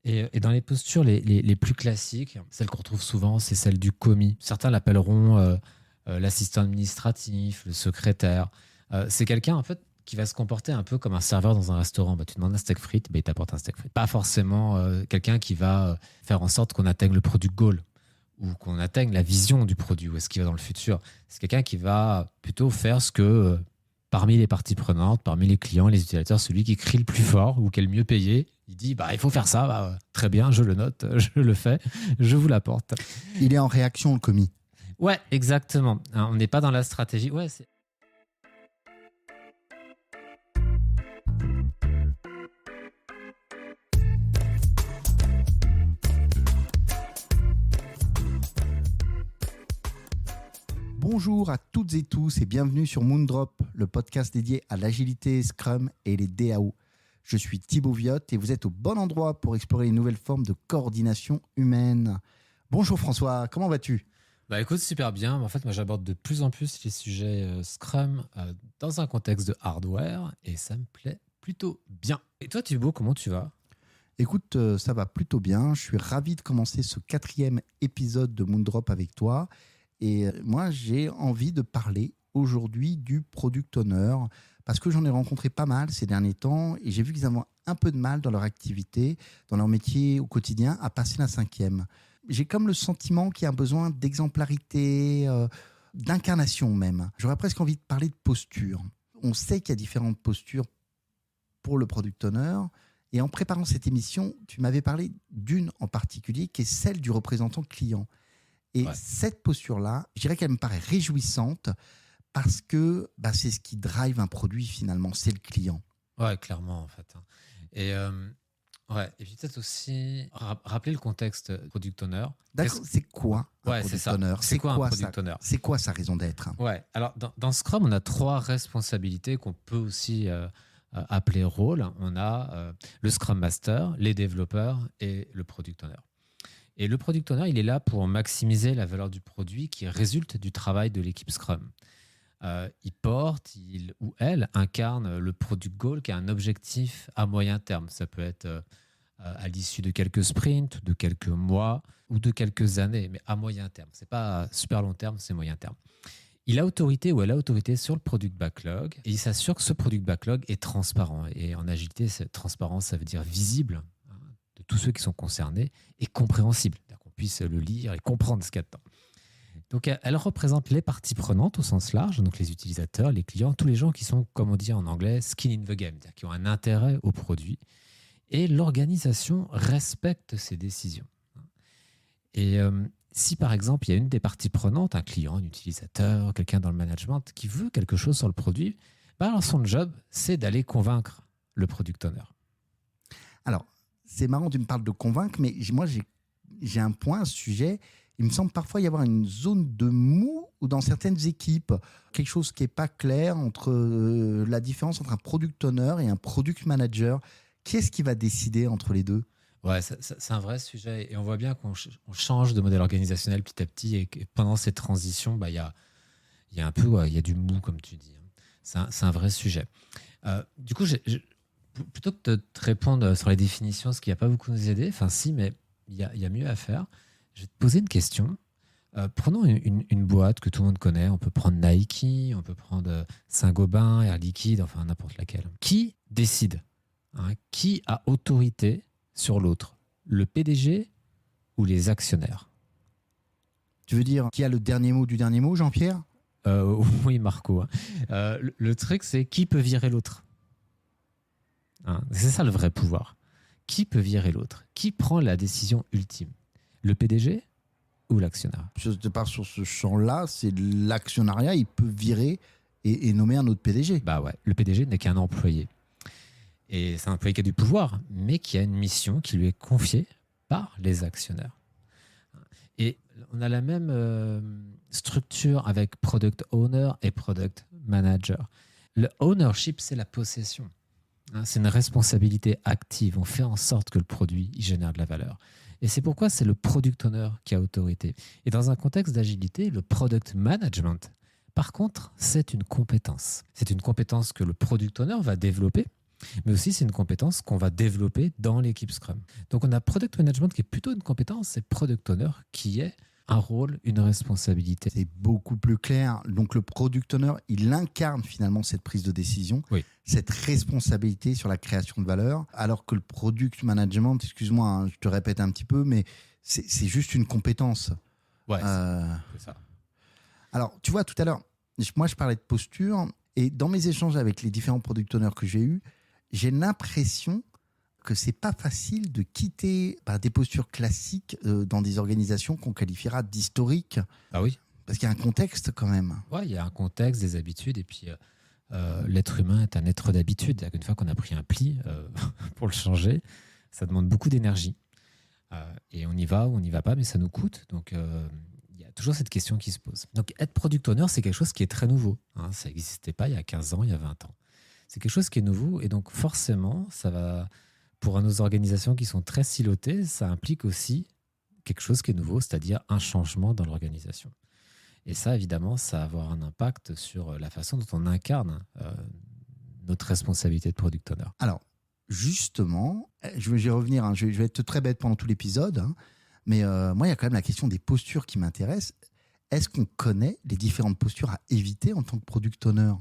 Et dans les postures les plus classiques, celles qu'on retrouve souvent, c'est celle du commis. Certains l'appelleront l'assistant administratif, le secrétaire. C'est quelqu'un, en fait, qui va se comporter un peu comme un serveur dans un restaurant. Bah, tu demandes un steak frites, bah, il t'apporte un steak frites. Pas forcément quelqu'un qui va faire en sorte qu'on atteigne le product goal ou qu'on atteigne la vision du produit, où est-ce qu'il va dans le futur. C'est quelqu'un qui va plutôt faire ce que, parmi les parties prenantes, parmi les clients, les utilisateurs, celui qui crie le plus fort ou qui est le mieux payé, il dit il faut faire ça, très bien, je le note, je le fais, je vous l'apporte. Il est en réaction, le commis. Ouais, exactement. On n'est pas dans la stratégie. Ouais, c'est... Bonjour à toutes et tous et bienvenue sur Moondrop, le podcast dédié à l'agilité, Scrum et les DAO. Je suis Thibaut Viotte et vous êtes au bon endroit pour explorer une nouvelle forme de coordination humaine. Bonjour François, comment vas-tu ? Écoute, super bien. En fait, moi, j'aborde de plus en plus les sujets Scrum dans un contexte de hardware et ça me plaît plutôt bien. Et toi, Thibaut, comment tu vas ? Écoute, ça va plutôt bien. Je suis ravi de commencer ce 4e épisode de Moondrop avec toi. Et moi, j'ai envie de parler aujourd'hui du Product Owner parce que j'en ai rencontré pas mal ces derniers temps et j'ai vu qu'ils avaient un peu de mal dans leur activité, dans leur métier au quotidien, à passer la 5e. J'ai comme le sentiment qu'il y a un besoin d'exemplarité, d'incarnation même. J'aurais presque envie de parler de posture. On sait qu'il y a différentes postures pour le Product Owner. Et en préparant cette émission, tu m'avais parlé d'une en particulier qui est celle du représentant client. Et cette posture-là, je dirais qu'elle me paraît réjouissante parce que c'est ce qui drive un produit finalement, c'est le client. Ouais, clairement en fait. Et puis peut-être aussi rappeler le contexte Product Owner. D'accord, c'est quoi un Product Owner ? C'est quoi un Product Owner ? C'est quoi sa raison d'être ? Ouais, alors dans Scrum, on a 3 responsabilités qu'on peut aussi appeler rôles. On a le Scrum Master, les développeurs et le Product Owner. Et le Product Owner, il est là pour maximiser la valeur du produit qui résulte du travail de l'équipe Scrum. Il porte, il ou elle incarne le Product Goal qui a un objectif à moyen terme. Ça peut être à l'issue de quelques sprints, de quelques mois ou de quelques années, mais à moyen terme. Ce n'est pas super long terme, c'est moyen terme. Il a autorité ou elle a autorité sur le product backlog et il s'assure que ce product backlog est transparent. Et en agilité, cette transparence, ça veut dire visible de tous ceux qui sont concernés et compréhensible, qu'on puisse le lire et comprendre ce qu'il y a dedans. Donc, elle représente les parties prenantes au sens large, donc les utilisateurs, les clients, tous les gens qui sont, comme on dit en anglais, skin in the game, c'est-à-dire qui ont un intérêt au produit. Et l'organisation respecte ces décisions. Et si, par exemple, il y a une des parties prenantes, un client, un utilisateur, quelqu'un dans le management qui veut quelque chose sur le produit, alors son job, c'est d'aller convaincre le product owner. Alors, c'est marrant, tu me parles de convaincre, mais moi, j'ai un point, un sujet. Il me semble parfois y avoir une zone de mou ou dans certaines équipes, quelque chose qui n'est pas clair entre la différence entre un product owner et un product manager. Qui est-ce qui va décider entre les deux ? Ouais, c'est un vrai sujet. Et on voit bien qu'on change de modèle organisationnel petit à petit. Et pendant cette transition, il y a un peu il y a du mou, comme tu dis. C'est un vrai sujet. Du coup, plutôt que de te répondre sur les définitions, ce qui n'a pas beaucoup nous aider, enfin si, mais il y a mieux à faire. Je vais te poser une question. Prenons une boîte que tout le monde connaît. On peut prendre Nike, on peut prendre Saint-Gobain, Air Liquide, enfin n'importe laquelle. Qui décide ? Qui a autorité sur l'autre ? Le PDG ou les actionnaires ? Tu veux dire qui a le dernier mot du dernier mot, Jean-Pierre ? Oui, Marco. Le truc, c'est qui peut virer l'autre ? C'est ça le vrai pouvoir. Qui peut virer l'autre ? Qui prend la décision ultime ? Le PDG ou l'actionnaire ? Je te parle sur ce champ-là, c'est l'actionnariat, il peut virer et nommer un autre PDG. Le PDG n'est qu'un employé. Et c'est un employé qui a du pouvoir, mais qui a une mission qui lui est confiée par les actionnaires. Et on a la même structure avec Product Owner et Product Manager. Le ownership, c'est la possession. C'est une responsabilité active. On fait en sorte que le produit génère de la valeur. Et c'est pourquoi c'est le Product Owner qui a autorité. Et dans un contexte d'agilité, le Product Management, par contre, c'est une compétence. C'est une compétence que le Product Owner va développer Mais aussi, c'est une compétence qu'on va développer dans l'équipe Scrum. Donc, on a Product Management qui est plutôt une compétence, c'est Product Owner qui est un rôle, une responsabilité. C'est beaucoup plus clair. Donc le product owner, il incarne finalement cette prise de décision, Oui. cette responsabilité sur la création de valeur, alors que le product management, excuse-moi, hein, je te répète un petit peu, mais c'est juste une compétence. Ouais, Euh, c'est ça. Alors, tu vois, tout à l'heure, moi, je parlais de posture, et dans mes échanges avec les différents product owners que j'ai eus, j'ai l'impression que c'est pas facile de quitter des postures classiques dans des organisations qu'on qualifiera d'historiques, Ah oui. parce qu'il y a un contexte quand même. Ouais, il y a un contexte, des habitudes, et puis l'être humain est un être d'habitude. Une fois qu'on a pris un pli pour le changer, ça demande beaucoup d'énergie. Et on y va ou on n'y va pas, mais ça nous coûte. Donc, il y a toujours cette question qui se pose. Donc, être product owner, c'est quelque chose qui est très nouveau. Hein. Ça n'existait pas il y a 15 ans, il y a 20 ans. C'est quelque chose qui est nouveau. Et donc, forcément, ça va, pour nos organisations qui sont très silotées, ça implique aussi quelque chose qui est nouveau, c'est-à-dire un changement dans l'organisation. Et ça, évidemment, ça va avoir un impact sur la façon dont on incarne notre responsabilité de product owner. Alors, justement, je vais y revenir, hein, je vais être très bête pendant tout l'épisode, hein, mais moi, il y a quand même la question des postures qui m'intéresse. Est-ce qu'on connaît les différentes postures à éviter en tant que product owner ?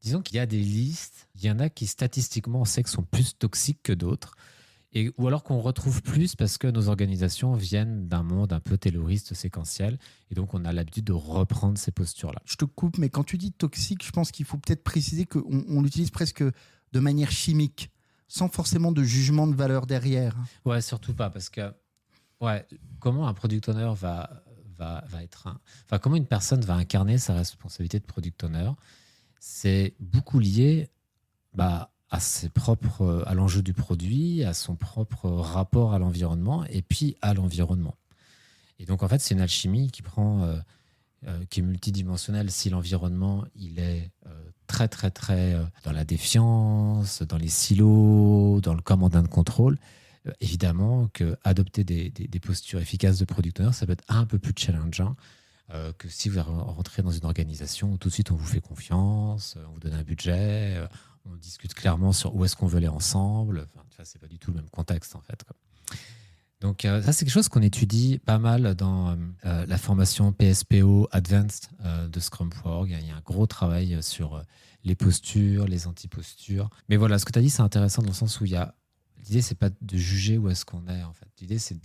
Disons qu'il y a des listes, il y en a qui statistiquement on sait que sont plus toxiques que d'autres, ou alors qu'on retrouve plus parce que nos organisations viennent d'un monde un peu tayloriste, séquentiel, et donc on a l'habitude de reprendre ces postures-là. Je te coupe, mais quand tu dis toxique, je pense qu'il faut peut-être préciser qu'on l'utilise presque de manière chimique, sans forcément de jugement de valeur derrière. Ouais, surtout pas, parce que comment un product owner va être comment une personne va incarner sa responsabilité de product owner, c'est beaucoup lié à à l'enjeu du produit, à son propre rapport à l'environnement et puis à l'environnement. Et donc, en fait, c'est une alchimie qui est multidimensionnelle. Si l'environnement, il est très, très, très dans la défiance, dans les silos, dans le command and control, évidemment qu'adopter des postures efficaces de product owner, ça peut être un peu plus challengeant que si vous rentrez dans une organisation où tout de suite on vous fait confiance, on vous donne un budget, on discute clairement sur où est-ce qu'on veut aller ensemble. C'est pas du tout le même contexte en fait, quoi. Donc ça, c'est quelque chose qu'on étudie pas mal dans la formation PSPO Advanced de Scrum.org. Il y a un gros travail sur les postures, les anti-postures. Mais voilà, ce que tu as dit, c'est intéressant dans le sens où l'idée, c'est pas de juger où est-ce qu'on est en fait. L'idée, c'est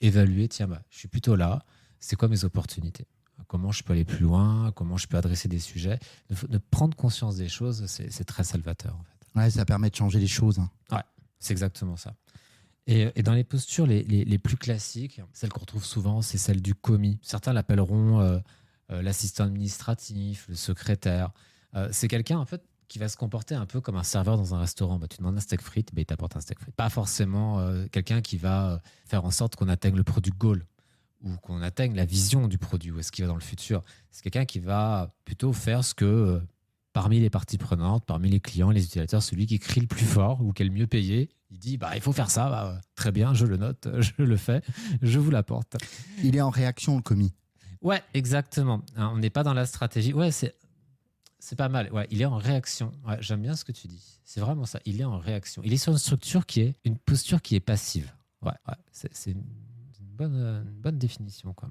d'évaluer, tiens, je suis plutôt là, c'est quoi mes opportunités ? Comment je peux aller plus loin, comment je peux adresser des sujets. De prendre conscience des choses, c'est très salvateur en fait. Ouais, ça permet de changer les choses. Ouais, c'est exactement ça. Et dans les postures les plus classiques, celles qu'on retrouve souvent, c'est celle du commis. Certains l'appelleront l'assistant administratif, le secrétaire. C'est quelqu'un en fait qui va se comporter un peu comme un serveur dans un restaurant. Tu demandes un steak frites, il t'apporte un steak frites. Pas forcément quelqu'un qui va faire en sorte qu'on atteigne le product goal ou qu'on atteigne la vision du produit, où est-ce qu'il va dans le futur. C'est quelqu'un qui va plutôt faire ce que, parmi les parties prenantes, parmi les clients, les utilisateurs, celui qui crie le plus fort ou qui est le mieux payé, il dit il faut faire ça, très bien, je le note, je le fais, je vous l'apporte. Il est en réaction, le commis. Ouais, exactement. On n'est pas dans la stratégie. Ouais, c'est pas mal. Ouais, il est en réaction. Ouais, j'aime bien ce que tu dis. C'est vraiment ça. Il est en réaction. Il est sur une structure une posture qui est passive. Ouais, c'est une bonne définition, quoi.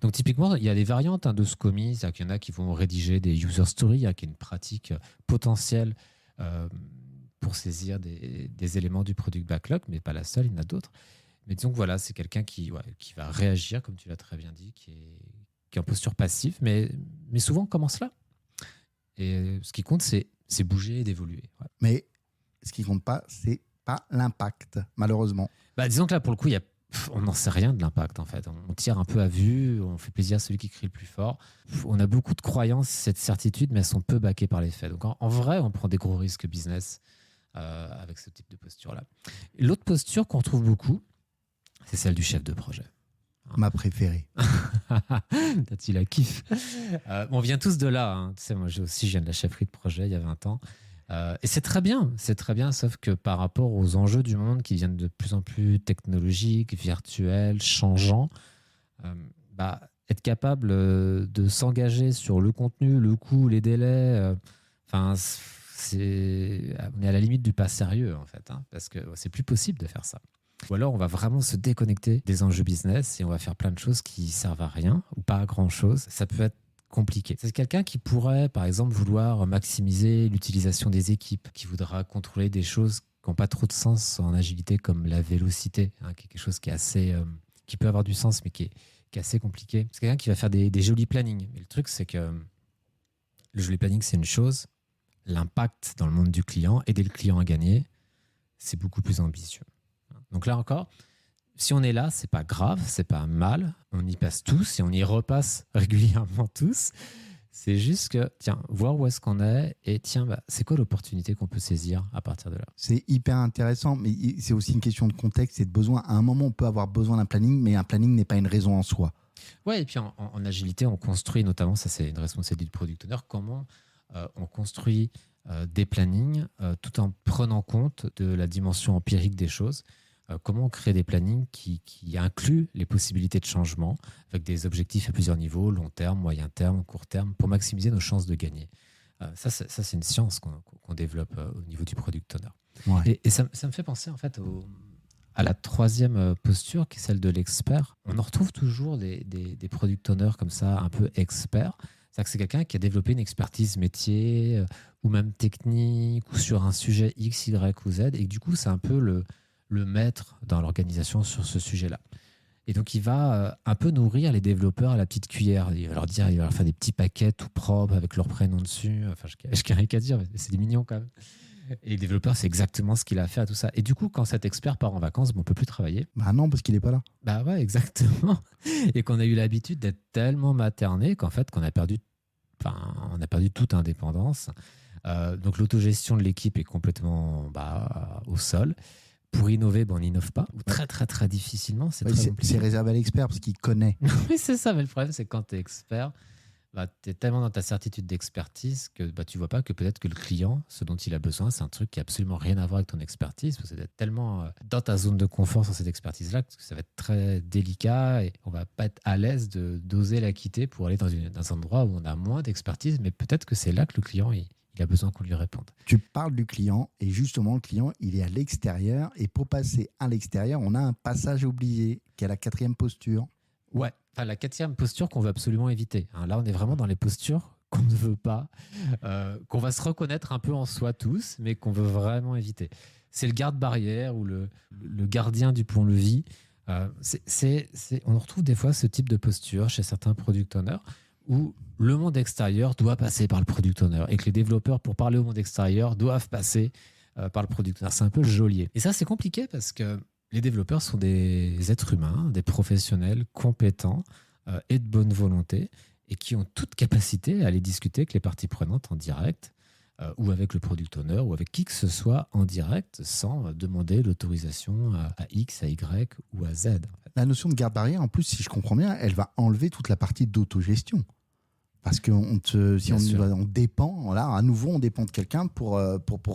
Donc, typiquement, il y a des variantes de ce commis. C'est-à-dire qu'il y en a qui vont rédiger des user stories, qui est une pratique potentielle pour saisir des éléments du product backlog, mais pas la seule, il y en a d'autres. Mais disons que voilà, c'est quelqu'un qui va réagir, comme tu l'as très bien dit, qui est en posture passive, mais souvent on commence là. Et ce qui compte, c'est bouger et d'évoluer. Ouais. Mais ce qui compte pas, c'est pas l'impact, malheureusement. Disons que là, pour le coup, on n'en sait rien de l'impact, en fait. On tire un peu à vue, on fait plaisir à celui qui crie le plus fort. On a beaucoup de croyances, cette certitude, mais elles sont peu backées par les faits. Donc, en vrai, on prend des gros risques business avec ce type de posture-là. L'autre posture qu'on retrouve beaucoup, c'est celle du chef de projet. Ma préférée. Tu la kiffes. On vient tous de là. Hein. Tu sais, moi, je viens de la chefferie de projet il y a 20 ans. Et c'est très bien, sauf que par rapport aux enjeux du monde qui viennent de plus en plus technologiques, virtuels, changeants, être capable de s'engager sur le contenu, le coût, les délais, on est à la limite du pas sérieux, en fait, hein, parce que c'est plus possible de faire ça. Ou alors, on va vraiment se déconnecter des enjeux business et on va faire plein de choses qui servent à rien ou pas à grand-chose. Ça peut être compliqué. C'est quelqu'un qui pourrait, par exemple, vouloir maximiser l'utilisation des équipes, qui voudra contrôler des choses qui n'ont pas trop de sens en agilité, comme la vélocité, hein, qui est quelque chose qui est assez, qui peut avoir du sens, mais qui est assez compliqué. C'est quelqu'un qui va faire des jolis plannings. Mais le truc, c'est que le joli planning, c'est une chose. L'impact dans le monde du client, aider le client à gagner, c'est beaucoup plus ambitieux. Donc là encore, si on est là, c'est pas grave, c'est pas mal. On y passe tous et on y repasse régulièrement tous. C'est juste que, tiens, voir où est-ce qu'on est et tiens, c'est quoi l'opportunité qu'on peut saisir à partir de là. C'est hyper intéressant, mais c'est aussi une question de contexte et de besoin. À un moment, on peut avoir besoin d'un planning, mais un planning n'est pas une raison en soi. Ouais, et puis en agilité, on construit notamment, ça c'est une responsabilité du product owner, comment on construit des plannings tout en prenant compte de la dimension empirique des choses. Comment on crée des plannings qui incluent les possibilités de changement avec des objectifs à plusieurs niveaux, long terme, moyen terme, court terme, pour maximiser nos chances de gagner. Ça, c'est une science qu'on développe au niveau du product owner. Ouais. Et ça me fait penser en fait à la troisième posture, qui est celle de l'expert. On en retrouve toujours des product owners comme ça, un peu experts. C'est-à-dire que c'est quelqu'un qui a développé une expertise métier ou même technique ou sur un sujet X, Y ou Z. Et du coup, c'est un peu le maître dans l'organisation sur ce sujet-là. Et donc, il va un peu nourrir les développeurs à la petite cuillère. Il va leur dire, il va leur faire des petits paquets tout propres avec leur prénom dessus. Enfin, je caricature, mais c'est mignon quand même. Et les développeurs, c'est exactement ce qu'il a fait à tout ça. Et du coup, quand cet expert part en vacances, on ne peut plus travailler. Bah non, parce qu'il n'est pas là. Bah ouais, exactement. Et qu'on a eu l'habitude d'être tellement materné qu'en fait, on a perdu toute indépendance. Donc, l'autogestion de l'équipe est complètement au sol. Pour innover, on n'innove pas, ou très très très difficilement. C'est réservé à l'expert parce qu'il connaît. Oui, c'est ça, mais le problème, c'est que quand tu es expert, tu es tellement dans ta certitude d'expertise que tu vois pas que peut-être que le client, ce dont il a besoin, c'est un truc qui n'a absolument rien à voir avec ton expertise, parce que tu es tellement dans ta zone de confort sur cette expertise-là que ça va être très délicat et on va pas être à l'aise d'oser la quitter pour aller dans un endroit où on a moins d'expertise, mais peut-être que c'est là que le client il a besoin qu'on lui réponde. Tu parles du client et justement, le client, il est à l'extérieur et pour passer à l'extérieur, on a un passage oublié qui est la quatrième posture. Ouais, enfin, la quatrième posture qu'on veut absolument éviter. Là, on est vraiment dans les postures qu'on ne veut pas, qu'on va se reconnaître un peu en soi tous, mais qu'on veut vraiment éviter. C'est le garde-barrière ou le gardien du pont-levis. On retrouve des fois ce type de posture chez certains product owners où le monde extérieur doit passer par le product owner et que les développeurs, pour parler au monde extérieur, doivent passer par le product owner. C'est un peu le geôlier. Et ça, c'est compliqué parce que les développeurs sont des êtres humains, des professionnels compétents et de bonne volonté et qui ont toute capacité à aller discuter avec les parties prenantes en direct ou avec le product owner ou avec qui que ce soit en direct sans demander l'autorisation à X, à Y ou à Z. En fait. La notion de garde-barrière, en plus, si je comprends bien, elle va enlever toute la partie d'autogestion. Parce que si on dépend, là, à nouveau, on dépend de quelqu'un pour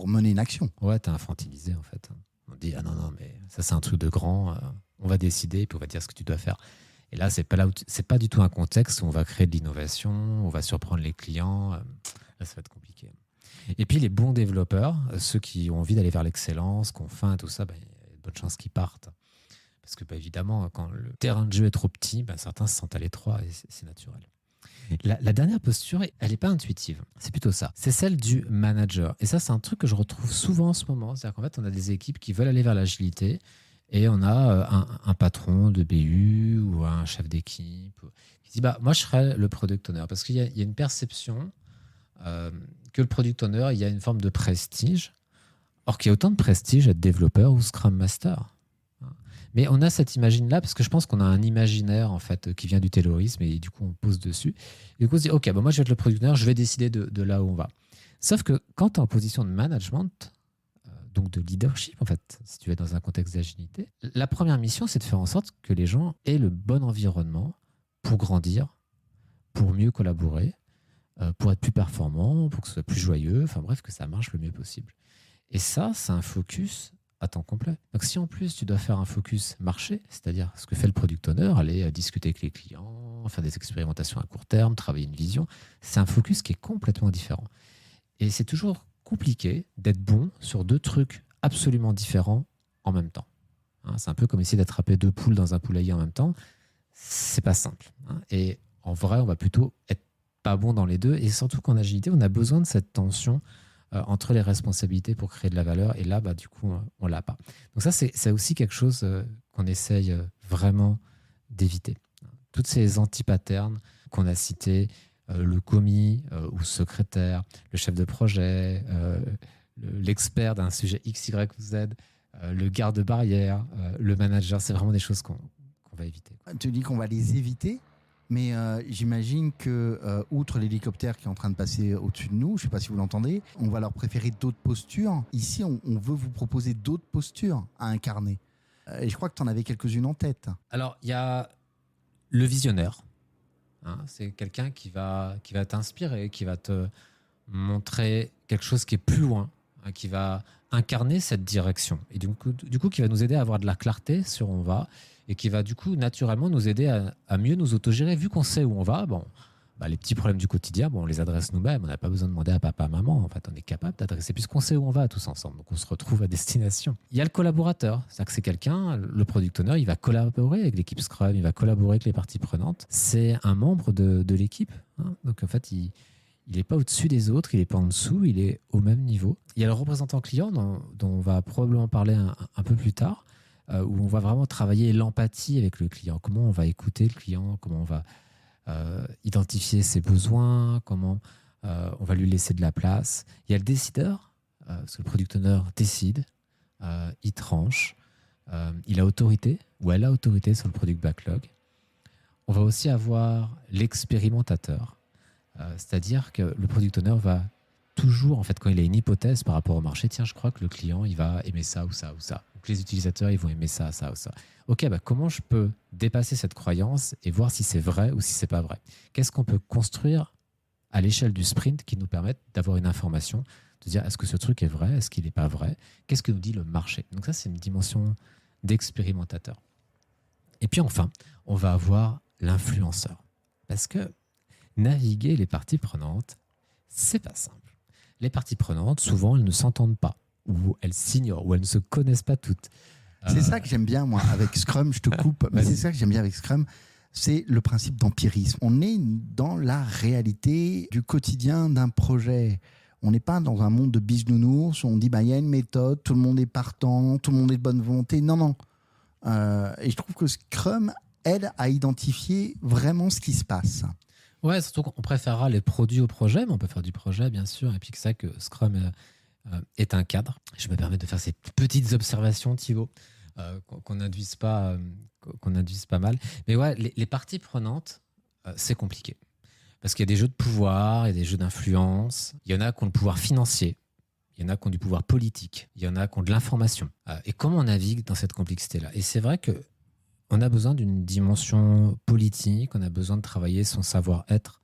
mener une action. Ouais, t'es infantilisé en fait. On dit, ah non, mais ça c'est un truc de grand, on va décider, puis on va dire ce que tu dois faire. Et là, c'est pas du tout un contexte où on va créer de l'innovation, on va surprendre les clients. Là, ça va être compliqué. Et puis les bons développeurs, ceux qui ont envie d'aller vers l'excellence, qui ont faim, tout ça, il y a de bonnes chances qu'ils partent. Parce que évidemment, quand le terrain de jeu est trop petit, certains se sentent à l'étroit et c'est naturel. La dernière posture, elle n'est pas intuitive. C'est plutôt ça. C'est celle du manager. Et ça, c'est un truc que je retrouve souvent en ce moment. C'est-à-dire qu'en fait, on a des équipes qui veulent aller vers l'agilité et on a un patron de BU ou un chef d'équipe qui dit moi, je serai le product owner. Parce qu'il y a une perception que le product owner, il y a une forme de prestige. Or qu'il y a autant de prestige à être développeur ou Scrum Master. Mais on a cette imagine-là parce que je pense qu'on a un imaginaire en fait qui vient du taylorisme et du coup on pose dessus. Et du coup on se dit ok, moi je vais être le product owner, je vais décider de là où on va. Sauf que quand tu es en position de management, donc de leadership en fait, si tu es dans un contexte d'agilité, la première mission c'est de faire en sorte que les gens aient le bon environnement pour grandir, pour mieux collaborer, pour être plus performant, pour que ce soit plus joyeux, enfin bref, que ça marche le mieux possible. Et ça, c'est un focus à temps complet. Donc si en plus tu dois faire un focus marché, c'est-à-dire ce que fait le product owner, aller discuter avec les clients, faire des expérimentations à court terme, travailler une vision, c'est un focus qui est complètement différent. Et c'est toujours compliqué d'être bon sur 2 trucs absolument différents en même temps. Hein, c'est un peu comme essayer d'attraper 2 poules dans un poulailler en même temps. C'est pas simple. Hein. Et en vrai, on va plutôt être pas bon dans les deux. Et surtout qu'en agilité, on a besoin de cette tension entre les responsabilités pour créer de la valeur. Et là, du coup, on l'a pas. Donc ça, c'est aussi quelque chose qu'on essaye vraiment d'éviter. Toutes ces anti-patterns qu'on a cités, le commis ou secrétaire, le chef de projet, l'expert d'un sujet X, Y ou Z, le garde-barrière, le manager, c'est vraiment des choses qu'on va éviter. Tu dis qu'on va les éviter, mais j'imagine que, outre l'hélicoptère qui est en train de passer au-dessus de nous, je ne sais pas si vous l'entendez, on va leur préférer d'autres postures. Ici, on veut vous proposer d'autres postures à incarner. Et je crois que tu en avais quelques-unes en tête. Alors, il y a le visionnaire. Hein, c'est quelqu'un qui va t'inspirer, qui va te montrer quelque chose qui est plus loin, hein, qui va incarner cette direction. Et du coup, qui va nous aider à avoir de la clarté sur où on va et qui va du coup naturellement nous aider à mieux nous autogérer. Vu qu'on sait où on va, les petits problèmes du quotidien, on les adresse nous-mêmes. On n'a pas besoin de demander à papa, maman. En fait, on est capable d'adresser puisqu'on sait où on va tous ensemble. Donc, on se retrouve à destination. Il y a le collaborateur. C'est-à-dire que c'est quelqu'un, le product owner, il va collaborer avec l'équipe Scrum, il va collaborer avec les parties prenantes. C'est un membre de l'équipe. Hein. Donc, en fait, il n'est pas au-dessus des autres, il n'est pas en dessous, il est au même niveau. Il y a le représentant client dont on va probablement parler un peu plus tard, où on va vraiment travailler l'empathie avec le client. Comment on va écouter le client, comment on va identifier ses besoins, comment on va lui laisser de la place. Il y a le décideur, parce que le product owner décide, il tranche, il a autorité, ou elle a autorité sur le product backlog. On va aussi avoir l'expérimentateur, c'est-à-dire que le product owner va toujours, en fait, quand il a une hypothèse par rapport au marché, tiens, je crois que le client, il va aimer ça ou ça ou ça. Donc les utilisateurs, ils vont aimer ça, ça ou ça. Ok, comment je peux dépasser cette croyance et voir si c'est vrai ou si c'est pas vrai? Qu'est-ce qu'on peut construire à l'échelle du sprint qui nous permette d'avoir une information, de dire est-ce que ce truc est vrai, est-ce qu'il n'est pas vrai? Qu'est-ce que nous dit le marché? Donc ça, c'est une dimension d'expérimentateur. Et puis enfin, on va avoir l'influenceur. Parce que naviguer les parties prenantes, c'est pas simple. Les parties prenantes, souvent, elles ne s'entendent pas, ou elles s'ignorent, ou elles ne se connaissent pas toutes. C'est ça que j'aime bien, moi, avec Scrum, je te coupe, mais c'est ça que j'aime bien avec Scrum, c'est le principe d'empirisme. On est dans la réalité du quotidien d'un projet. On n'est pas dans un monde de bisounours où on dit il y a une méthode, tout le monde est partant, tout le monde est de bonne volonté. Non. Et je trouve que Scrum aide à identifier vraiment ce qui se passe. Ouais, surtout qu'on préférera les produits au projet, mais on peut faire du projet, bien sûr. Et puis que ça, que Scrum est un cadre. Je me permets de faire ces petites observations, Thibaut, qu'on induise pas mal. Mais ouais, les parties prenantes, c'est compliqué. Parce qu'il y a des jeux de pouvoir, il y a des jeux d'influence. Il y en a qui ont le pouvoir financier. Il y en a qui ont du pouvoir politique. Il y en a qui ont de l'information. Et comment on navigue dans cette complexité-là? Et c'est vrai que on a besoin d'une dimension politique, on a besoin de travailler son savoir-être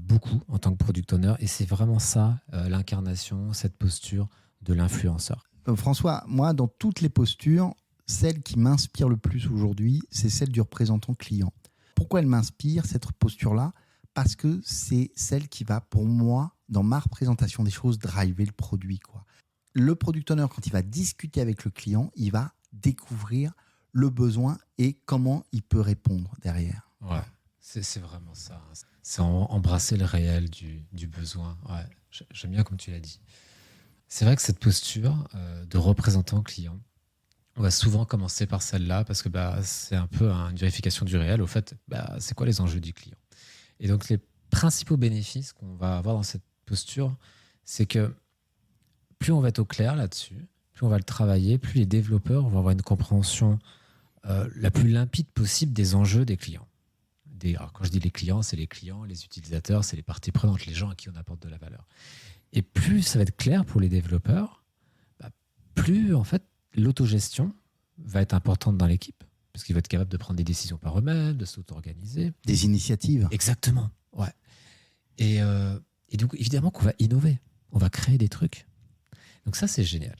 beaucoup en tant que product owner. Et c'est vraiment ça, l'incarnation, cette posture de l'influenceur. François, moi, dans toutes les postures, celle qui m'inspire le plus aujourd'hui, c'est celle du représentant client. Pourquoi elle m'inspire, cette posture-là? Parce que c'est celle qui va, pour moi, dans ma représentation des choses, driver le produit, quoi. Le product owner, quand il va discuter avec le client, il va découvrir le besoin et comment il peut répondre derrière. Ouais, c'est vraiment ça. C'est embrasser le réel du besoin. Ouais, j'aime bien comme tu l'as dit. C'est vrai que cette posture de représentant client, on va souvent commencer par celle-là parce que c'est un peu une vérification du réel. Au fait, c'est quoi les enjeux du client? Et donc, les principaux bénéfices qu'on va avoir dans cette posture, c'est que plus on va être au clair là-dessus, plus on va le travailler, plus les développeurs vont avoir une compréhension la plus limpide possible des enjeux des clients. Alors, quand je dis les clients, c'est les clients, les utilisateurs, c'est les parties prenantes, les gens à qui on apporte de la valeur. Et plus ça va être clair pour les développeurs, plus en fait l'autogestion va être importante dans l'équipe, parce qu'ils vont être capables de prendre des décisions par eux-mêmes, de s'auto-organiser. Des initiatives. Exactement, ouais. Et donc évidemment qu'on va innover, on va créer des trucs. Donc ça, c'est génial.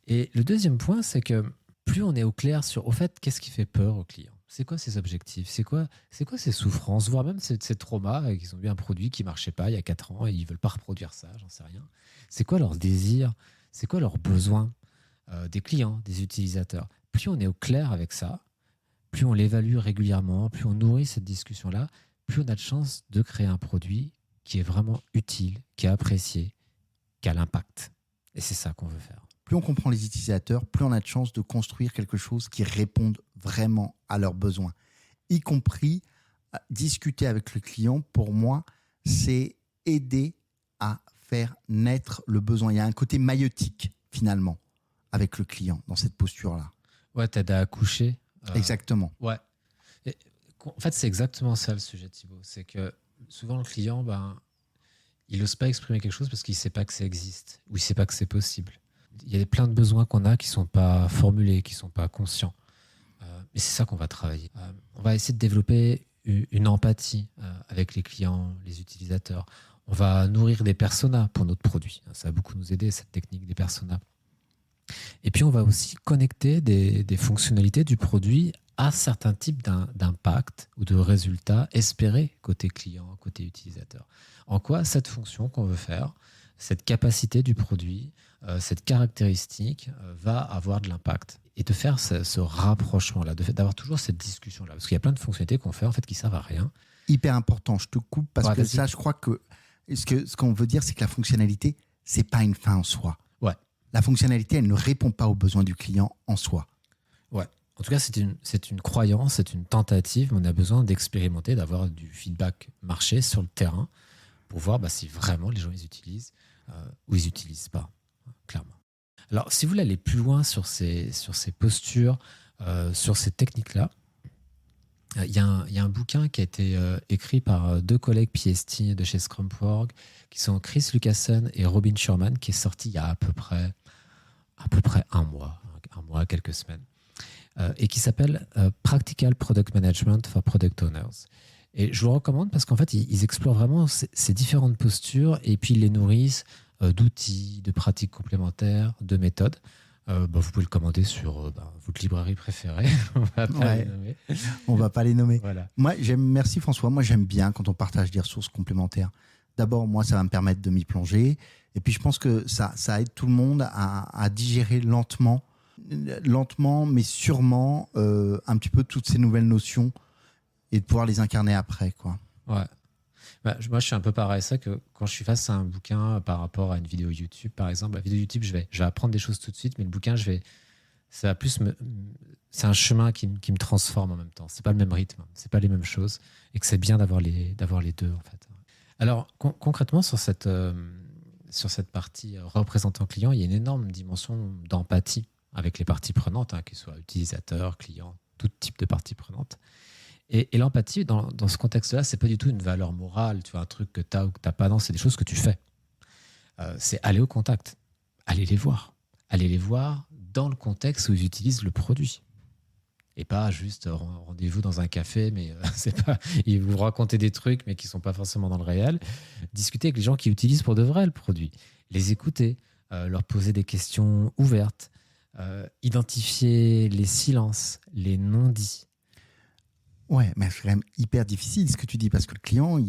Et le deuxième point, c'est que plus on est au clair sur, au fait, qu'est-ce qui fait peur aux clients? C'est quoi ces objectifs? C'est quoi ces souffrances, voire même ces traumas, qu'ils ont eu un produit qui marchait pas il y a 4 ans et ils veulent pas reproduire ça, j'en sais rien. C'est quoi leurs désirs? C'est quoi leurs besoins des clients, des utilisateurs? Plus on est au clair avec ça, plus on l'évalue régulièrement, plus on nourrit cette discussion-là, plus on a de chances de créer un produit qui est vraiment utile, qui est apprécié, qui a l'impact. Et c'est ça qu'on veut faire. Plus on comprend les utilisateurs, plus on a de chances de construire quelque chose qui réponde vraiment à leurs besoins. Y compris discuter avec le client, pour moi, c'est aider à faire naître le besoin. Il y a un côté maïeutique, finalement, avec le client, dans cette posture-là. Ouais, t'aides à accoucher. Exactement. Ouais. Et, en fait, c'est exactement ça le sujet, Thibaut. C'est que souvent, le client, il n'ose pas exprimer quelque chose parce qu'il ne sait pas que ça existe ou il ne sait pas que c'est possible. Il y a plein de besoins qu'on a qui ne sont pas formulés, qui ne sont pas conscients. Et c'est ça qu'on va travailler. On va essayer de développer une empathie avec les clients, les utilisateurs. On va nourrir des personas pour notre produit. Ça va beaucoup nous aider, cette technique des personas. Et puis, on va aussi connecter des fonctionnalités du produit à certains types d'impact ou de résultats espérés côté client, côté utilisateur. En quoi cette fonction qu'on veut faire, cette capacité du produit, cette caractéristique va avoir de l'impact. Et de faire ce rapprochement-là, d'avoir toujours cette discussion-là. Parce qu'il y a plein de fonctionnalités qu'on fait en fait qui ne servent à rien. Hyper important, je te coupe parce que ça, je crois que ce qu'on veut dire, c'est que la fonctionnalité, ce n'est pas une fin en soi. Ouais. La fonctionnalité, elle ne répond pas aux besoins du client en soi. Ouais. En tout cas, c'est une croyance, c'est une tentative, mais on a besoin d'expérimenter, d'avoir du feedback marché sur le terrain pour voir si vraiment les gens les utilisent ou ils n'utilisent pas, clairement. Alors, si vous voulez aller plus loin sur ces postures, sur ces techniques-là, il y a un bouquin qui a été écrit par 2 collègues PhD de chez Scrum.org, qui sont Chris Lucassen et Robin Sherman, qui est sorti il y a à peu près un mois, quelques semaines, et qui s'appelle Practical Product Management for Product Owners. Et je vous le recommande parce qu'en fait, ils explorent vraiment ces différentes postures et puis ils les nourrissent d'outils, de pratiques complémentaires, de méthodes. Vous pouvez le commander sur votre librairie préférée. On va pas les nommer. Voilà. Merci François. Moi, j'aime bien quand on partage des ressources complémentaires. D'abord, moi, ça va me permettre de m'y plonger. Et puis, je pense que ça aide tout le monde à digérer lentement, mais sûrement, un petit peu toutes ces nouvelles notions et de pouvoir les incarner après, quoi. Ouais. Moi, je suis un peu pareil. C'est que quand je suis face à un bouquin par rapport à une vidéo YouTube, par exemple, la vidéo YouTube, je vais apprendre des choses tout de suite, mais le bouquin, ça va plus c'est un chemin qui me transforme en même temps. C'est pas le même rythme, c'est pas les mêmes choses, et que c'est bien d'avoir les deux, en fait. Alors, concrètement, sur cette partie représentant client, il y a une énorme dimension d'empathie avec les parties prenantes, qu'ils soient utilisateurs, clients, tout type de parties prenantes. Et l'empathie, dans ce contexte-là, c'est pas du tout une valeur morale, tu vois, un truc que tu as ou que tu n'as pas. Non, c'est des choses que tu fais. C'est aller au contact, aller les voir dans le contexte où ils utilisent le produit. Et pas juste rendez-vous dans un café, mais c'est pas. Ils vous racontent des trucs, mais qui sont pas forcément dans le réel. Discuter avec les gens qui utilisent pour de vrai le produit, les écouter, leur poser des questions ouvertes, identifier les silences, les non-dits. Ouais, mais c'est quand même hyper difficile ce que tu dis, parce que le client,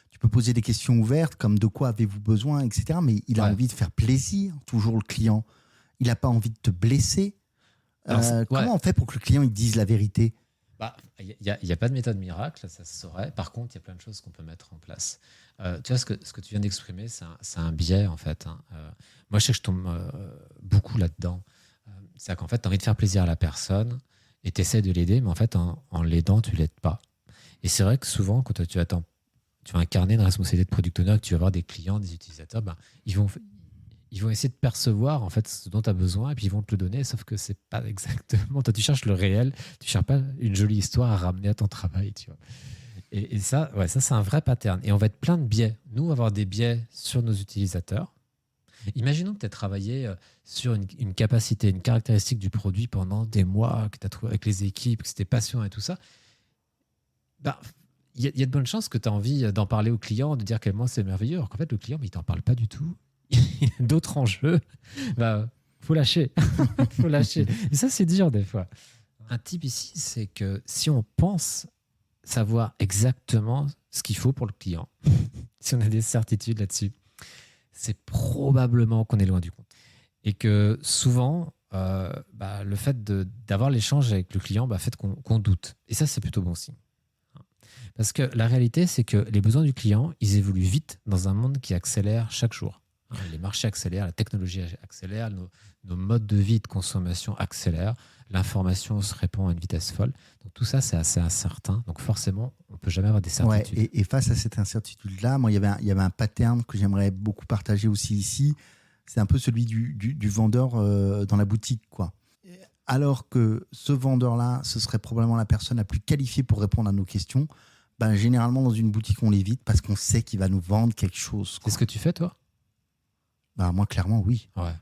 tu peux poser des questions ouvertes, comme de quoi avez-vous besoin, etc. Mais il a envie de faire plaisir, toujours le client. Il n'a pas envie de te blesser. Comment on fait pour que le client il dise la vérité? Il n'y a pas de méthode miracle, ça se saurait. Par contre, il y a plein de choses qu'on peut mettre en place. Tu vois, ce que tu viens d'exprimer, c'est un biais, en fait. Moi, je sais que je tombe beaucoup là-dedans. C'est qu'en fait, tu as envie de faire plaisir à la personne, et tu essaies de l'aider, mais en fait, en l'aidant, tu ne l'aides pas. Et c'est vrai que souvent, quand tu vas incarner une responsabilité de product owner, que tu vas avoir des clients, des utilisateurs, ils vont essayer de percevoir en fait ce dont tu as besoin et puis ils vont te le donner, sauf que c'est pas exactement. Toi, tu cherches le réel, tu cherches pas une jolie histoire à ramener à ton travail, tu vois. Et ça, c'est un vrai pattern. Et on va être plein de biais. Nous, on va avoir des biais sur nos utilisateurs. Imaginons que tu as travaillé sur une capacité, une caractéristique du produit pendant des mois, que tu as trouvé avec les équipes, que c'était passionnant et tout ça. Il y a de bonnes chances que tu as envie d'en parler au client, de dire quel moment c'est merveilleux, alors qu'en fait, le client, il t'en parle pas du tout. Il y a d'autres enjeux. Faut lâcher. Faut lâcher. Et ça, c'est dur des fois. Un tip ici, c'est que si on pense savoir exactement ce qu'il faut pour le client, si on a des certitudes là-dessus, c'est probablement qu'on est loin du compte. Et que souvent, le fait d'avoir l'échange avec le client fait qu'on doute. Et ça, c'est plutôt bon signe. Parce que la réalité, c'est que les besoins du client, ils évoluent vite dans un monde qui accélère chaque jour. Les marchés accélèrent, la technologie accélère, nos modes de vie de consommation accélèrent, l'information se répand à une vitesse folle. Donc tout ça, c'est assez incertain. Donc forcément, on ne peut jamais avoir des certitudes. Ouais, et face à cette incertitude-là, moi, il y avait un pattern que j'aimerais beaucoup partager aussi ici. C'est un peu celui du vendeur dans la boutique, quoi. Alors que ce vendeur-là, ce serait probablement la personne la plus qualifiée pour répondre à nos questions. Généralement, dans une boutique, on l'évite parce qu'on sait qu'il va nous vendre quelque chose, quoi. C'est ce que tu fais, toi? Moi, clairement, oui. Ouais,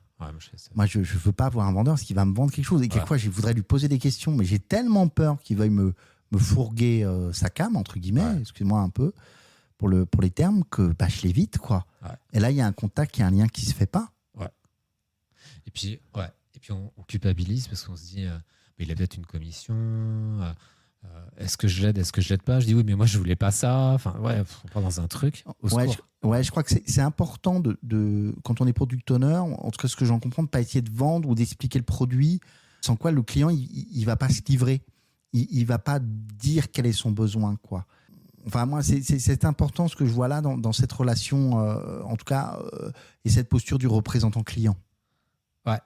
moi, je ne veux pas avoir un vendeur parce qu'il va me vendre quelque chose. Et quelquefois, je voudrais lui poser des questions, mais j'ai tellement peur qu'il veuille me fourguer sa came, entre guillemets, excuse-moi un peu, pour les termes, que je l'évite, quoi. Ouais. Et là, il y a un contact, il y a un lien qui ne se fait pas. Ouais. Et puis on culpabilise parce qu'on se dit, mais il a peut-être une commission. Est-ce que je l'aide, est-ce que je l'aide pas? Je dis oui, mais moi je voulais pas ça. Enfin, on part dans un truc. Je crois que c'est important de quand on est product owner, en tout cas ce que j'en comprends, de pas essayer de vendre ou d'expliquer le produit, sans quoi le client il va pas se livrer, il va pas dire quel est son besoin, quoi. Enfin, moi, c'est important ce que je vois là dans cette relation, en tout cas, et cette posture du représentant client. Ouais.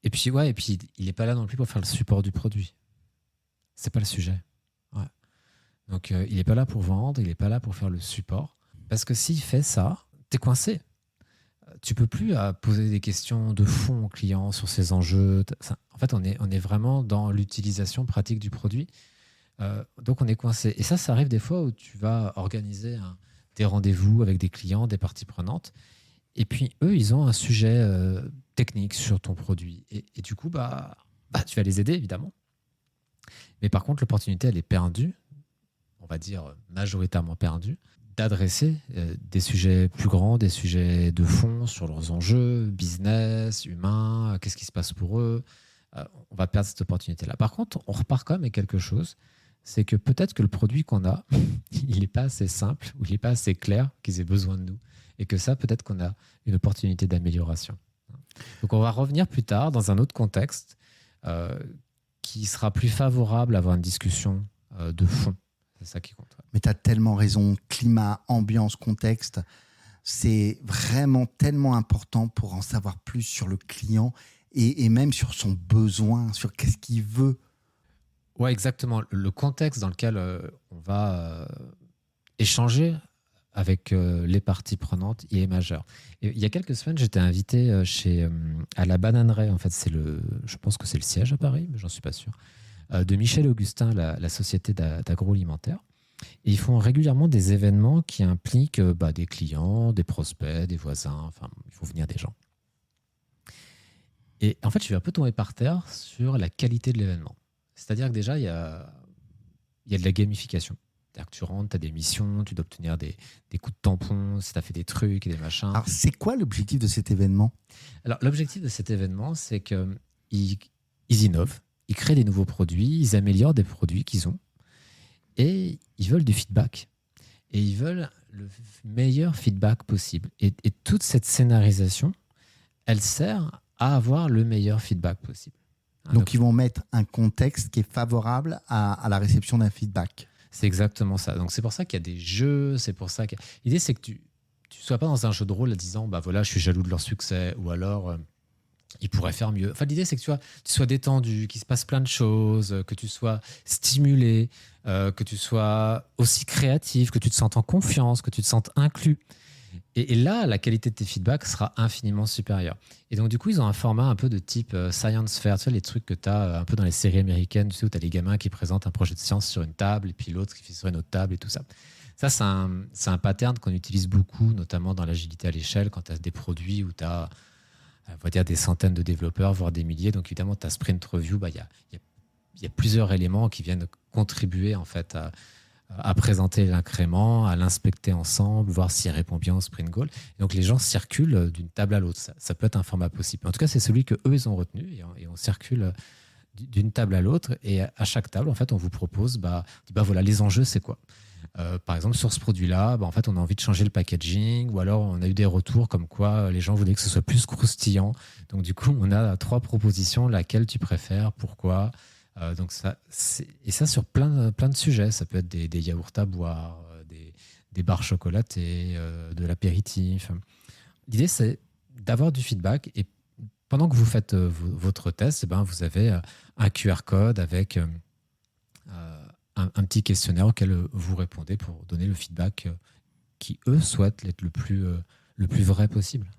Et puis il n'est pas là non plus pour faire le support du produit. C'est pas le sujet. Ouais. Donc, il n'est pas là pour vendre, il n'est pas là pour faire le support. Parce que s'il fait ça, t'es coincé. Tu peux plus poser des questions de fond au client sur ses enjeux. En fait, on est vraiment dans l'utilisation pratique du produit. Donc, on est coincé. Et ça arrive des fois où tu vas organiser des rendez-vous avec des clients, des parties prenantes. Et puis, eux, ils ont un sujet technique sur ton produit. Et du coup, tu vas les aider, évidemment. Mais par contre, l'opportunité, elle est perdue, on va dire majoritairement perdue, d'adresser des sujets plus grands, des sujets de fond sur leurs enjeux, business, humains, qu'est-ce qui se passe pour eux. On va perdre cette opportunité-là. Par contre, on repart quand même avec quelque chose, c'est que peut-être que le produit qu'on a, il n'est pas assez simple ou il n'est pas assez clair qu'ils aient besoin de nous. Et que ça, peut-être qu'on a une opportunité d'amélioration. Donc, on va revenir plus tard dans un autre contexte qui sera plus favorable à avoir une discussion de fond. C'est ça qui compte. Ouais. Mais tu as tellement raison. Climat, ambiance, contexte, c'est vraiment tellement important pour en savoir plus sur le client et même sur son besoin, sur qu'est-ce qu'il veut. Ouais, exactement. Le contexte dans lequel on va échanger avec les parties prenantes, il est majeur. Et il y a quelques semaines, j'étais invité à la Bananerie. En fait, je pense que c'est le siège à Paris, mais j'en suis pas sûr, de Michel Augustin, la société d'agroalimentaire. Et ils font régulièrement des événements qui impliquent des clients, des prospects, des voisins. Enfin, il faut venir des gens. Et en fait, je suis un peu tombé par terre sur la qualité de l'événement. C'est-à-dire que déjà, il y a de la gamification. C'est-à-dire que tu rentres, tu as des missions, tu dois obtenir des coups de tampon, si tu as fait des trucs et des machins. Alors, c'est quoi l'objectif de cet événement? Alors, l'objectif de cet événement, c'est qu'ils innovent, ils créent des nouveaux produits, ils améliorent des produits qu'ils ont et ils veulent du feedback. Et ils veulent le meilleur feedback possible. Et toute cette scénarisation, elle sert à avoir le meilleur feedback possible. Donc, ils vont mettre un contexte qui est favorable à la réception d'un feedback. C'est exactement ça. Donc, c'est pour ça qu'il y a des jeux. C'est pour ça que l'idée, c'est que tu ne sois pas dans un jeu de rôle en disant voilà, je suis jaloux de leur succès ou alors ils pourraient faire mieux. Enfin, l'idée, c'est que tu sois détendu, qu'il se passe plein de choses, que tu sois stimulé, que tu sois aussi créatif, que tu te sentes en confiance, que tu te sentes inclus. Et là, la qualité de tes feedbacks sera infiniment supérieure. Et donc, du coup, ils ont un format un peu de type science fair. Tu sais, les trucs que tu as un peu dans les séries américaines, tu sais, où tu as les gamins qui présentent un projet de science sur une table et puis l'autre qui fait sur une autre table et tout ça. Ça, c'est un pattern qu'on utilise beaucoup, notamment dans l'agilité à l'échelle, quand tu as des produits où tu as, on va dire, des centaines de développeurs, voire des milliers. Donc, évidemment, tu as Sprint Review. Il y a plusieurs éléments qui viennent contribuer, en fait, à présenter l'incrément, à l'inspecter ensemble, voir s'il répond bien au sprint goal. Et donc, les gens circulent d'une table à l'autre. Ça peut être un format possible. En tout cas, c'est celui qu'eux, ils ont retenu et on circule d'une table à l'autre. Et à chaque table, en fait, on vous propose, voilà, les enjeux, c'est quoi? Par exemple, sur ce produit-là, en fait, on a envie de changer le packaging, ou alors on a eu des retours comme quoi les gens voulaient que ce soit plus croustillant. Donc, du coup, on a 3 propositions, laquelle tu préfères, pourquoi. Donc et ça sur plein de sujets. Ça peut être des yaourts à boire, des barres chocolatées, de l'apéritif. L'idée, c'est d'avoir du feedback. Et pendant que vous faites votre test, vous avez un QR code avec un petit questionnaire auquel vous répondez pour donner le feedback qui, eux, souhaitent être le plus vrai possible.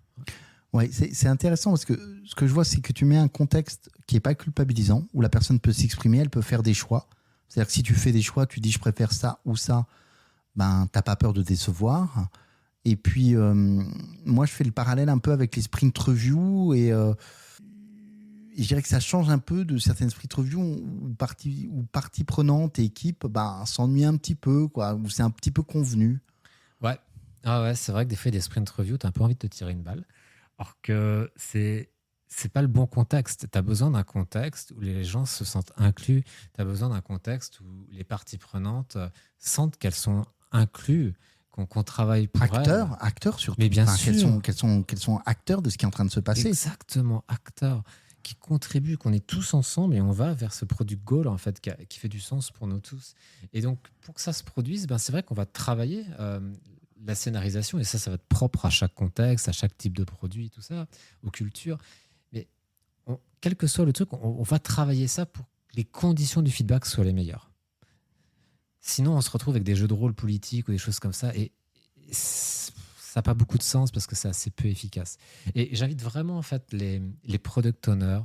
Oui, c'est intéressant parce que ce que je vois, c'est que tu mets un contexte qui n'est pas culpabilisant, où la personne peut s'exprimer, elle peut faire des choix. C'est-à-dire que si tu fais des choix, tu dis je préfère ça ou ça, t'as pas peur de décevoir. Et puis, moi, je fais le parallèle un peu avec les sprint reviews et je dirais que ça change un peu de certaines sprint reviews où partie prenante et équipe s'ennuie un petit peu, quoi, où c'est un petit peu convenu. Ouais. Ah ouais, c'est vrai que des fois, des sprint reviews, tu as un peu envie de te tirer une balle. Alors que c'est pas le bon contexte. Tu as besoin d'un contexte où les gens se sentent inclus. Tu as besoin d'un contexte où les parties prenantes sentent qu'elles sont incluses, qu'on travaille pour elles. Acteurs surtout. Mais bien sûr. Qu'elles sont acteurs de ce qui est en train de se passer. Exactement, acteurs qui contribuent, qu'on est tous ensemble et on va vers ce product goal en fait qui fait du sens pour nous tous. Et donc pour que ça se produise, c'est vrai qu'on va travailler la scénarisation, et ça va être propre à chaque contexte, à chaque type de produit, tout ça, aux cultures. Mais quel que soit le truc, on va travailler ça pour que les conditions du feedback soient les meilleures. Sinon, on se retrouve avec des jeux de rôle politiques ou des choses comme ça, et ça n'a pas beaucoup de sens parce que c'est assez peu efficace. Et j'invite vraiment en fait les product owners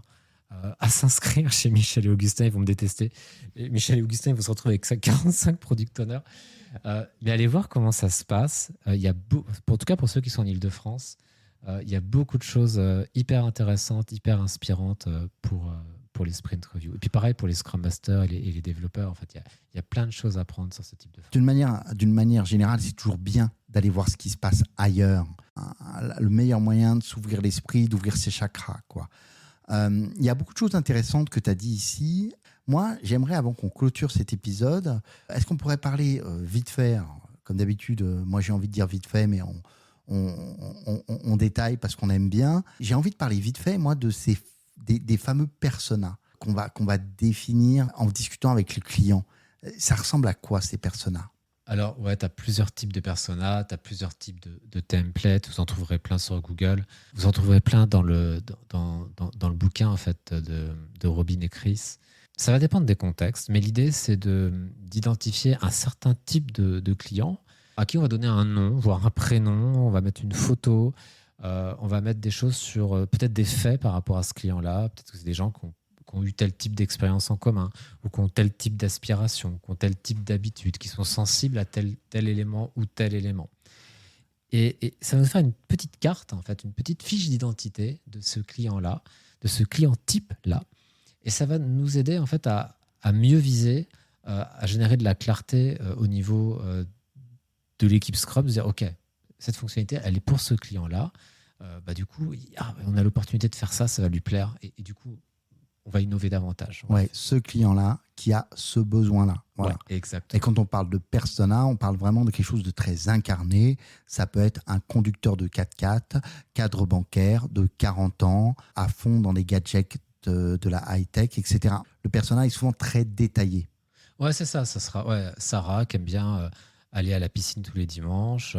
à s'inscrire chez Michel et Augustin. Ils vont me détester. Et Michel et Augustin, ils vont se retrouver avec 45 product owners. Mais allez voir comment ça se passe. En tout cas, pour ceux qui sont en Île-de-France, il y a beaucoup de choses hyper intéressantes, hyper inspirantes pour les sprint reviews. Et puis pareil pour les Scrum Masters et les développeurs. En fait, il y a plein de choses à apprendre sur ce type de format. D'une manière générale, c'est toujours bien d'aller voir ce qui se passe ailleurs. Le meilleur moyen de s'ouvrir l'esprit, d'ouvrir ses chakras, quoi. Il y a beaucoup de choses intéressantes que tu as dit ici. Moi, j'aimerais, avant qu'on clôture cet épisode, est-ce qu'on pourrait parler vite fait, comme d'habitude, moi j'ai envie de dire vite fait, mais on détaille parce qu'on aime bien. J'ai envie de parler vite fait, moi, des fameux personas qu'on va définir en discutant avec le client. Ça ressemble à quoi, ces personas ? Alors, ouais, tu as plusieurs types de personas, tu as plusieurs types de templates. Vous en trouverez plein sur Google. Vous en trouverez plein dans le bouquin en fait, de Robin et Chris. Ça va dépendre des contextes, mais l'idée, c'est d'identifier un certain type de client à qui on va donner un nom, voire un prénom, on va mettre une photo, on va mettre des choses sur peut-être des faits par rapport à ce client-là. Peut-être que c'est des gens qui ont eu tel type d'expérience en commun, ou qui ont tel type d'aspiration, qui ont tel type d'habitude, qui sont sensibles à tel élément ou tel élément. Et ça va nous faire une petite carte, en fait, une petite fiche d'identité de ce client-là, de ce client type-là. Et ça va nous aider en fait à mieux viser, à générer de la clarté au niveau de l'équipe Scrum, de dire ok, cette fonctionnalité, elle est pour ce client-là. Du coup, on a l'opportunité de faire ça, ça va lui plaire. Et du coup, on va innover davantage. Ouais, ce client-là qui a ce besoin-là. Voilà. Ouais, exactement. Et quand on parle de persona, on parle vraiment de quelque chose de très incarné. Ça peut être un conducteur de 4x4, cadre bancaire de 40 ans, à fond dans les gadgets de la high-tech, etc. Le persona est souvent très détaillé. Ouais, c'est ça. Ça sera Sarah qui aime bien aller à la piscine tous les dimanches.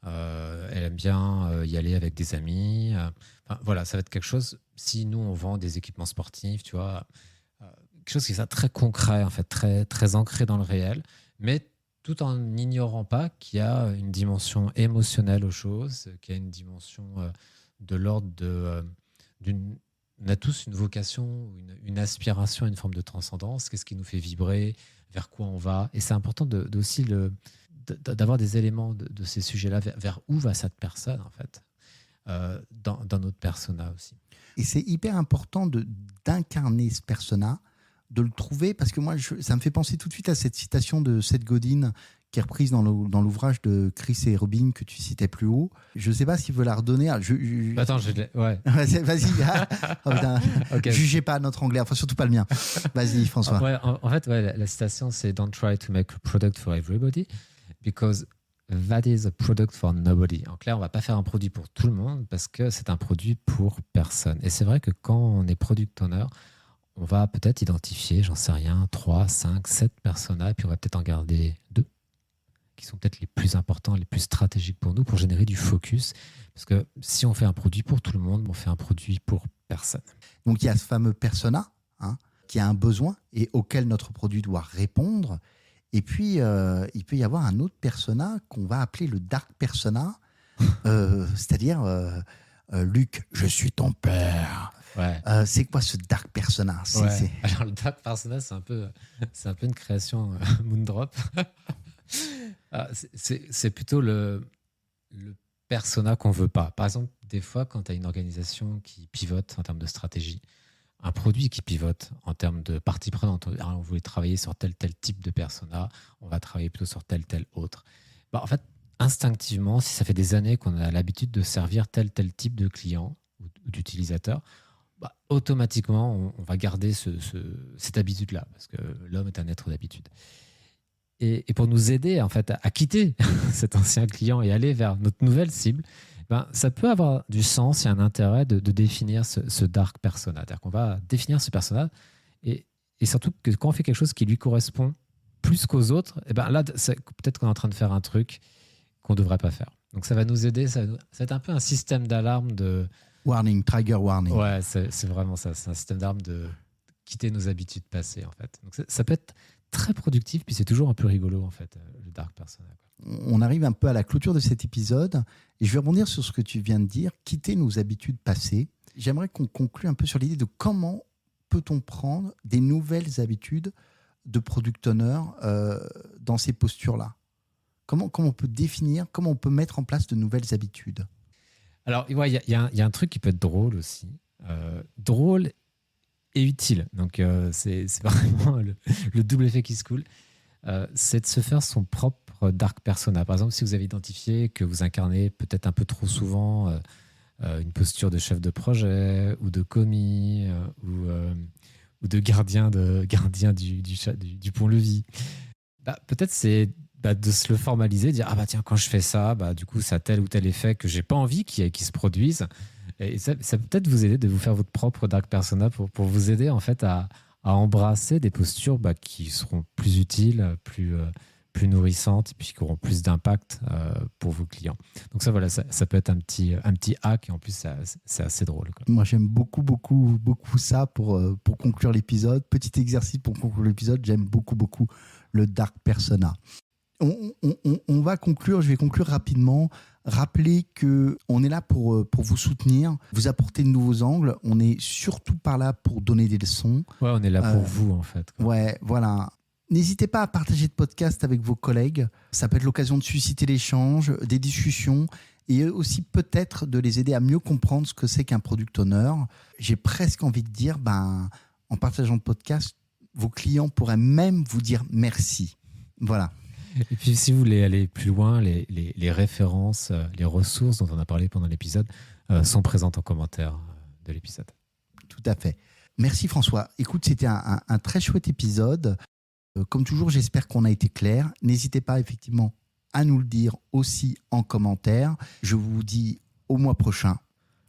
Elle aime bien y aller avec des amis. Voilà, ça va être quelque chose. Si nous, on vend des équipements sportifs, tu vois, quelque chose qui est très concret, en fait, très, très ancré dans le réel, mais tout en n'ignorant pas qu'il y a une dimension émotionnelle aux choses, qu'il y a une dimension de l'ordre on a tous une vocation, une aspiration à une forme de transcendance. Qu'est-ce qui nous fait vibrer? Vers quoi on va? Et c'est important aussi d'avoir des éléments de ces sujets-là, vers où va cette personne, en fait, dans notre persona aussi. Et c'est hyper important d'incarner ce persona de le trouver, parce que moi, ça me fait penser tout de suite à cette citation de Seth Godin qui est reprise dans l'ouvrage de Chris et Robin que tu citais plus haut. Je ne sais pas s'il veut la redonner. Attends, je l'ai. Ouais. Vas-y. Oh, putain. Okay. Jugez pas notre anglais, enfin surtout pas le mien. Vas-y, François. Ouais, en fait, la citation, c'est Don't try to make a product for everybody because that is a product for nobody. En clair, on ne va pas faire un produit pour tout le monde parce que c'est un produit pour personne. Et c'est vrai que quand on est product owner, on va peut-être identifier, j'en sais rien, 3, 5, 7 personas, et puis on va peut-être en garder 2 qui sont peut-être les plus importants, les plus stratégiques pour nous, pour générer du focus. Parce que si on fait un produit pour tout le monde, on fait un produit pour personne. Donc il y a ce fameux persona qui a un besoin et auquel notre produit doit répondre. Et puis, il peut y avoir un autre persona qu'on va appeler le dark persona, c'est-à-dire Luc, je suis ton père. Ouais. C'est quoi ce dark persona? Alors le dark persona, c'est un peu une création Moondrop. C'est plutôt le persona qu'on veut pas. Par exemple, des fois, quand tu as une organisation qui pivote en termes de stratégie, un produit qui pivote en termes de partie prenante, on voulait travailler sur tel type de persona, on va travailler plutôt sur tel autre. En fait, instinctivement, si ça fait des années qu'on a l'habitude de servir tel type de client ou d'utilisateur, automatiquement, on va garder cette habitude-là, parce que l'homme est un être d'habitude. Et pour nous aider en fait, à quitter cet ancien client et aller vers notre nouvelle cible, ça peut avoir du sens et un intérêt de définir ce dark persona. C'est-à-dire qu'on va définir ce persona et surtout que quand on fait quelque chose qui lui correspond plus qu'aux autres, là, peut-être qu'on est en train de faire un truc qu'on ne devrait pas faire. Donc ça va nous aider, ça va être un peu un système d'alarme de... Warning, trigger warning. Ouais, c'est vraiment ça. C'est un système d'alarme de quitter nos habitudes passées, en fait. Donc ça peut être très productif, puis c'est toujours un peu rigolo, en fait, le dark persona. On arrive un peu à la clôture de cet épisode, et je vais rebondir sur ce que tu viens de dire, quitter nos habitudes passées. J'aimerais qu'on conclue un peu sur l'idée de comment peut-on prendre des nouvelles habitudes de product owner dans ces postures-là. Comment on peut définir, comment on peut mettre en place de nouvelles habitudes? Alors, il y a un truc qui peut être drôle aussi. Drôle et utile. Donc, c'est vraiment le double effet qui se coule. C'est de se faire son propre dark persona. Par exemple, si vous avez identifié que vous incarnez peut-être un peu trop souvent une posture de chef de projet ou de commis ou de gardien du pont-levis, peut-être c'est de se le formaliser, de dire tiens, quand je fais ça, du coup ça a tel ou tel effet que j'ai pas envie qui se produise. Et ça peut peut-être vous aider de vous faire votre propre dark persona pour vous aider en fait à embrasser des postures qui seront plus utiles, plus nourrissantes, et puis qui auront plus d'impact pour vos clients. Donc ça, voilà, ça peut être un petit hack, et en plus c'est assez drôle, quoi. Moi j'aime beaucoup ça pour conclure l'épisode. Petit exercice pour conclure l'épisode, j'aime beaucoup le dark persona. On va conclure, je vais conclure rapidement. Rappelez qu'on est là pour vous soutenir, vous apporter de nouveaux angles. On n'est surtout pas là pour donner des leçons. Ouais, on est là pour vous, en fait, quoi. Ouais, voilà. N'hésitez pas à partager le podcast avec vos collègues. Ça peut être l'occasion de susciter l'échange, des discussions et aussi peut-être de les aider à mieux comprendre ce que c'est qu'un product owner. J'ai presque envie de dire, en partageant le podcast, vos clients pourraient même vous dire merci. Voilà. Et puis, si vous voulez aller plus loin, les références, les ressources dont on a parlé pendant l'épisode sont présentes en commentaire de l'épisode. Tout à fait. Merci François. Écoute, c'était un très chouette épisode. Comme toujours, j'espère qu'on a été clair. N'hésitez pas effectivement à nous le dire aussi en commentaire. Je vous dis au mois prochain,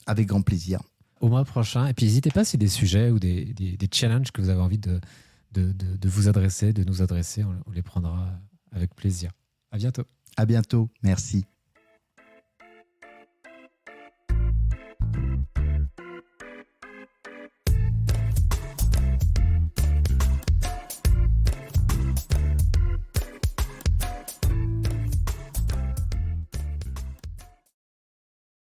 avec grand plaisir. Au mois prochain. Et puis, n'hésitez pas si des sujets ou des challenges que vous avez envie de vous adresser, de nous adresser, on les prendra avec plaisir. À bientôt. À bientôt. Merci.